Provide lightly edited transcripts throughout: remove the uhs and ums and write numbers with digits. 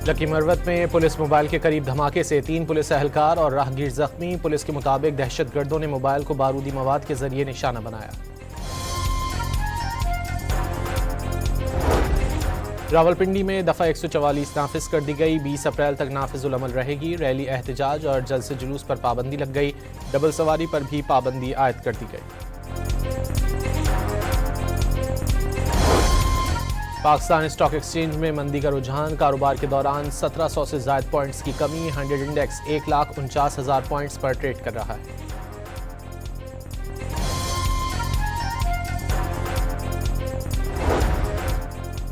Lucky Marwat में police mobile के करीब धमाके से 3 पुलिस एहलकार और राहगीर जख्मी। पुलिस के मुताबिक दहशतगर्दों ने मोबाइल को बारूदी मवाद के जरिए निशाना बनाया। रावलपिंडी में दफ़ा 144 नाफिज कर दी गई। 20 अप्रैल तक नाफिजुल अमल रहेगी। रैली, एहतजाज और जलसे जुलूस पर पाबंदी लग गई। डबल सवारी पर भी पाबंदी आयद कर दी गई। पाकिस्तान स्टॉक एक्सचेंज में मंदी का रुझान। कारोबार के दौरान 1700 से ज़ायद पॉइंट्स की कमी। 100 इंडेक्स 1,49,000 पॉइंट्स पर ट्रेड कर रहा है।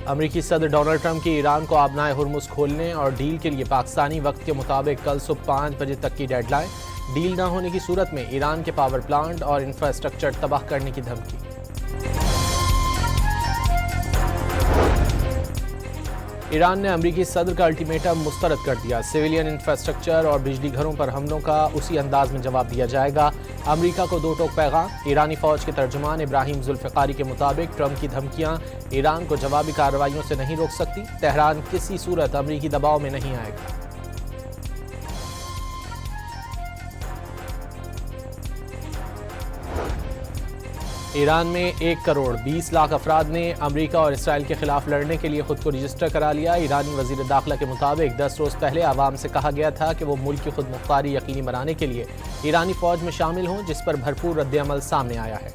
अमेरिकी सदर डोनाल्ड ट्रंप की ईरान को आबनाए हुर्मुज़ खोलने और डील के लिए पाकिस्तानी वक्त के मुताबिक कल सुबह 5 बजे तक की डेडलाइन। डील न होने की सूरत में ईरान के पावर प्लांट और इंफ्रास्ट्रक्चर तबाह करने की धमकी। ईरान ने अमेरिकी सदर का अल्टीमेटम मुस्तरद कर दिया। सिविलियन इंफ्रास्ट्रक्चर और बिजली घरों पर हमलों का उसी अंदाज में जवाब दिया जाएगा। अमेरिका को दो टोक पैगाम। ईरानी फौज के तर्जुमान इब्राहिम जुल्फ़िकारी के मुताबिक ट्रंप की धमकियां ईरान को जवाबी कार्रवाइयों से नहीं रोक सकती। तेहरान किसी सूरत अमेरिकी दबाव में नहीं आएगा। ईरान में 1 करोड़ 20 लाख अफराद ने अमेरिका और इसराइल के खिलाफ लड़ने के लिए खुद को रजिस्टर करा लिया। ईरानी वजीर दाखिला के मुताबिक 10 रोज पहले आवाम से कहा गया था कि वो मुल्क की खुद मुख्तारी यकीनी बनाने के लिए ईरानी फौज में शामिल हों, जिस पर भरपूर रद्द-ए-अमल सामने आया है।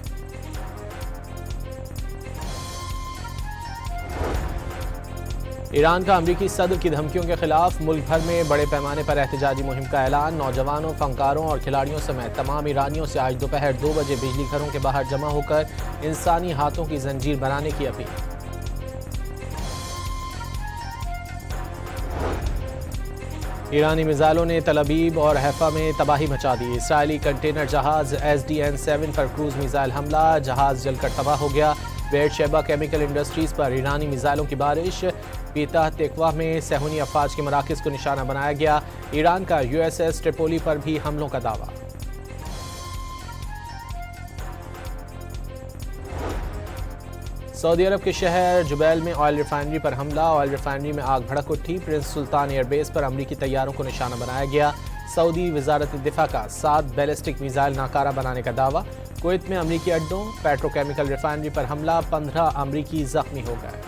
ईरान का अमेरिकी सदर की धमकियों के खिलाफ मुल्क भर में बड़े पैमाने पर एहतजाजी मुहिम का ऐलान। नौजवानों, फनकारों और खिलाड़ियों समेत तमाम ईरानियों से आज दोपहर 2 बजे बिजली घरों के बाहर जमा होकर इंसानी हाथों की जंजीर बनाने की अपील। ईरानी मिसाइलों ने तल अबीब और हैफा में तबाही मचा दी। इसराइली कंटेनर जहाज SDN-7 पर क्रूज मिसाइल हमला। जहाज जलकर तबाह हो गया। बेट शेबा केमिकल इंडस्ट्रीज पर ईरानी मिसाइलों की बारिश। पीता तेकवा में सहूनी अफवाज के मराकज़ को निशाना बनाया गया। ईरान का USS ट्रिपोली पर भी हमलों का दावा। सऊदी अरब के शहर जुबैल में ऑयल रिफाइनरी पर हमला। ऑयल रिफाइनरी में आग भड़क उठी। प्रिंस सुल्तान एयरबेस पर अमरीकी तैयारों को निशाना बनाया गया। सऊदी वजारत दिफा का 7 बैलिस्टिक मिसाइल नाकारा बनाने का दावा। कुवैत में अमरीकी अड्डों, पेट्रोकेमिकल रिफाइनरी पर हमला। 15 अमरीकी जख्मी हो गए।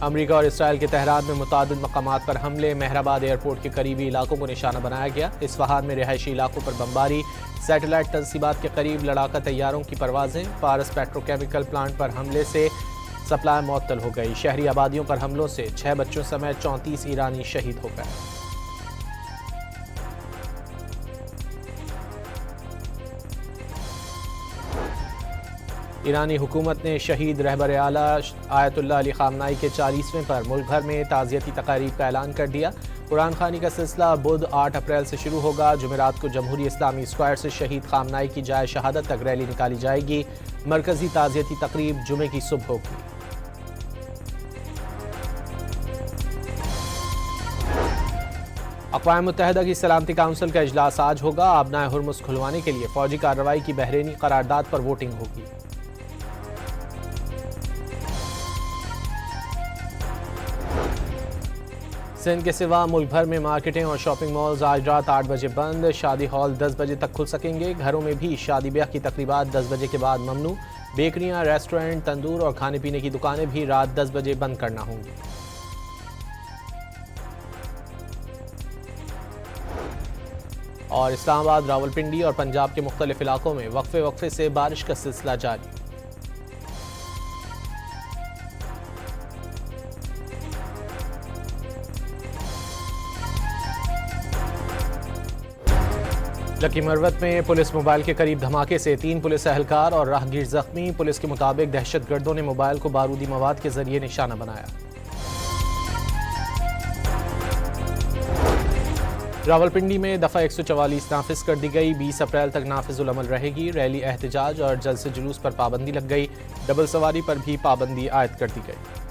अमेरिका और इसराइल के तेहरान में मुतादिद मकामात पर हमले। मेहराबाद एयरपोर्ट के करीबी इलाकों को निशाना बनाया गया। इस्फहान में रिहायशी इलाकों पर बमबारी। सैटेलाइट तंसीबात के करीब लड़ाका तैयारों की परवाजें। फारस पेट्रोकेमिकल प्लांट पर हमले से सप्लाई मुअत्तल हो गई। शहरी आबादियों पर हमलों से 6 बच्चों समेत 34 ईरानी शहीद हो गए। ईरानी हुकूमत ने शहीद रहबर आला आयतुल्लाह अली खामनाई के 40वें पर मुल्क भर में ताज़ियती तकारीब का ऐलान कर दिया। कुरान खानी का सिलसिला बुध 8 अप्रैल से शुरू होगा। जुमेरात को जमहूरी इस्लामी स्क्वायर से शहीद खामनाई की जाए शहादत तक रैली निकाली जाएगी। मरकजी ताज़ियती तकरीब जुमे की सुबह होगी। अक़वाम मुत्तहिदा की सलामती काउंसिल का इजलास आज होगा। आबनाए हुर्मुज़ खुलवाने के लिए फौजी कार्रवाई की बहरीनी करारदाद पर वोटिंग होगी। सिंध के सिवा मुल्क भर में मार्केटें और शॉपिंग मॉल्स आज रात 8 बजे बंद। शादी हॉल 10 बजे तक खुल सकेंगे। घरों में भी शादी ब्याह की तकरीबात 10 बजे के बाद ममनू। बेकरियां, रेस्टोरेंट, तंदूर और खाने पीने की दुकानें भी रात 10 बजे बंद करना होंगी। और इस्लामाबाद, रावलपिंडी और पंजाब के मुख्तलिफ इलाकों में वक्फे वक्फे से बारिश का सिलसिला जारी। लकी मरवत में पुलिस मोबाइल के करीब धमाके से 3 पुलिस एहलकार और राहगीर जख्मी। पुलिस के मुताबिक दहशतगर्दों ने मोबाइल को बारूदी मवाद के जरिए निशाना बनाया। रावलपिंडी में दफ़ा 144 नाफिज कर दी गई। 20 अप्रैल तक नाफिजुल अमल रहेगी। रैली, एहतजाज और जलसे जुलूस पर पाबंदी लग गई। डबल सवारी पर भी पाबंदी आयद कर दी गई।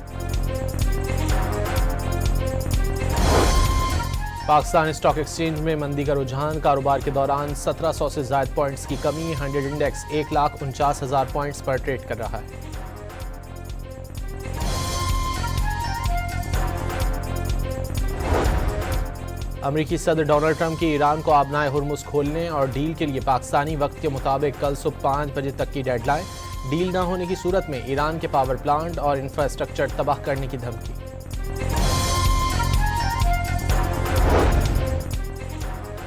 पाकिस्तान स्टॉक एक्सचेंज में मंदी का रुझान। कारोबार के दौरान 1700 से ज़ायद पॉइंट्स की कमी। 100 इंडेक्स 1,49,000 पॉइंट्स पर ट्रेड कर रहा है। अमेरिकी सदर डोनाल्ड ट्रंप की ईरान को आबनाए हुर्मुज़ खोलने और डील के लिए पाकिस्तानी वक्त के मुताबिक कल सुबह 5 बजे तक की डेडलाइन। डील न होने की सूरत में ईरान के पावर प्लांट और इंफ्रास्ट्रक्चर तबाह करने की धमकी।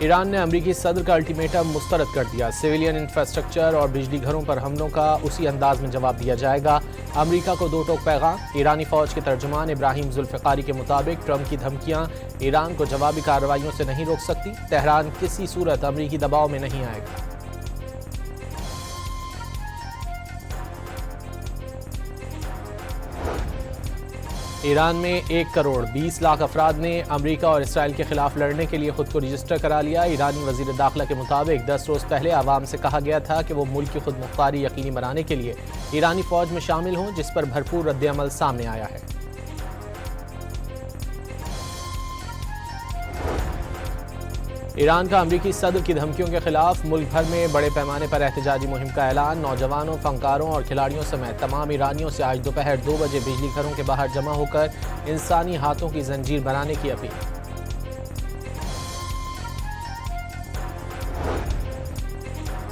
ईरान ने अमेरिकी सदर का अल्टीमेटम मुस्तरद कर दिया। सिविलियन इंफ्रास्ट्रक्चर और बिजली घरों पर हमलों का उसी अंदाज में जवाब दिया जाएगा। अमेरिका को दो टोक पैगाम। ईरानी फौज के तर्जुमान इब्राहिम जुल्फ़िकारी के मुताबिक ट्रंप की धमकियां ईरान को जवाबी कार्रवाइयों से नहीं रोक सकती। तेहरान किसी सूरत अमेरिकी दबाव में नहीं आएगा। ईरान में 1 करोड़ 20 लाख अफराद ने अमेरिका और इसराइल के खिलाफ लड़ने के लिए खुद को रजिस्टर करा लिया। ईरानी वजीर दाखिला के मुताबिक 10 रोज पहले आवाम से कहा गया था कि वो मुल्क की खुद मुख्तारी यकीनी बनाने के लिए ईरानी फौज में शामिल हों, जिस पर भरपूर रद्द-ए-अमल सामने आया है। ईरान का अमेरिकी सदर की धमकियों के खिलाफ मुल्क भर में बड़े पैमाने पर एहतजाजी मुहिम का ऐलान। नौजवानों, फनकारों और खिलाड़ियों समेत तमाम ईरानियों से आज दोपहर 2 बजे बिजली घरों के बाहर जमा होकर इंसानी हाथों की जंजीर बनाने की अपील।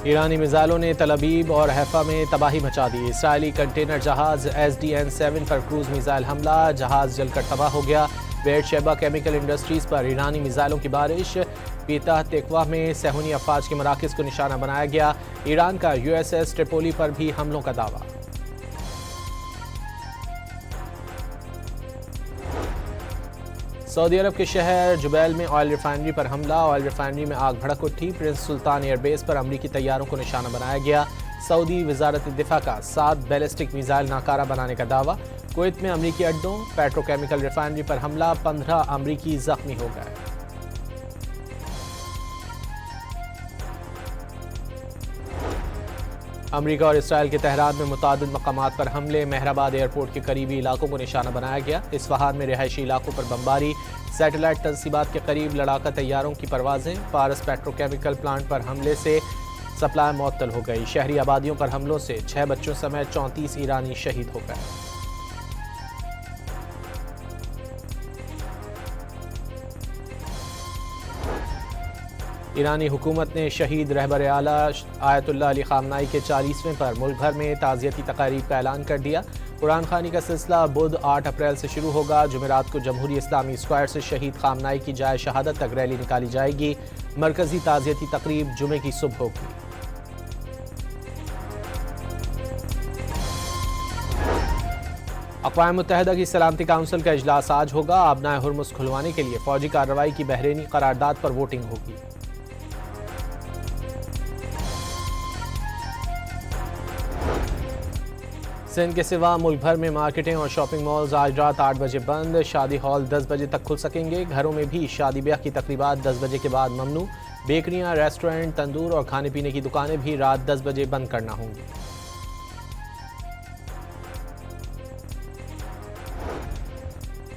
ईरानी मिसाइलों ने तल अबीब और हैफा में तबाही मचा दी। इसराइली कंटेनर जहाज SDN-7 पर क्रूज मिसाइल हमला, जहाज जलकर तबाह हो गया। बेरशेबा केमिकल इंडस्ट्रीज पर ईरानी मिसाइलों की बारिश। पीता तेकवा में सहूनी अफवाज के मराकज़ को निशाना बनाया गया। ईरान का USS ट्रिपोली पर भी हमलों का दावा। सऊदी अरब के शहर जुबैल में ऑयल रिफाइनरी पर हमला। ऑयल रिफाइनरी में आग भड़क उठी। प्रिंस सुल्तान एयरबेस पर अमरीकी तैयारों को निशाना बनाया गया। सऊदी वजारत दिफा का 7 बैलिस्टिक मिसाइल नाकारा बनाने का दावा। कुवैत में अमरीकी अड्डों, पेट्रोकेमिकल रिफाइनरी पर हमला। 15 अमरीकी जख्मी हो गए। अमेरिका और इसराइल के तेहरान में मुतादिद मकामात पर हमले। मेहराबाद एयरपोर्ट के करीबी इलाकों को निशाना बनाया गया। इस्फहान में रिहायशी इलाकों पर बमबारी। सैटेलाइट तंसीबात के करीब लड़ाका तैयारों की परवाजें। पारस पेट्रोकेमिकल प्लांट पर हमले से सप्लाई मुअत्तल हो गई। शहरी आबादियों पर हमलों से 6 बच्चों समेत 34 ईरानी शहीद हो गए। ईरानी हुकूमत ने शहीद रहबर आला आयतुल्लाह अली खामनाई के 40वें पर मुल्क भर में ताज़ियती तकारीब का ऐलान कर दिया। कुरान खानी का सिलसिला बुध 8 अप्रैल से शुरू होगा। जुमेरात को जमहूरी इस्लामी स्क्वायर से शहीद खामनाई की जाए शहादत तक रैली निकाली जाएगी। मरकजी ताज़ियती तकरीब जुमे की सुबह होगी। अक़वाम मुत्तहिदा की सलामती काउंसिल का इजलास आज होगा। आबनाए हुर्मुज़ खुलवाने के लिए फौजी कार्रवाई की बहरीनी करारदाद पर वोटिंग होगी। सिंध के सिवा मुल्क भर में मार्केटें और शॉपिंग मॉल्स आज रात 8 बजे बंद। शादी हॉल 10 बजे तक खुल सकेंगे। घरों में भी शादी ब्याह की तकरीबात 10 बजे के बाद ममनू। बेकरियां, रेस्टोरेंट, तंदूर और खाने पीने की दुकानें भी रात 10 बजे बंद करना होंगी।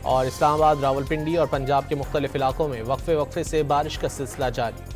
और इस्लामाबाद, रावलपिंडी और पंजाब के मुख्तलिफ इलाकों में वक्फे से बारिश का सिलसिला जारी।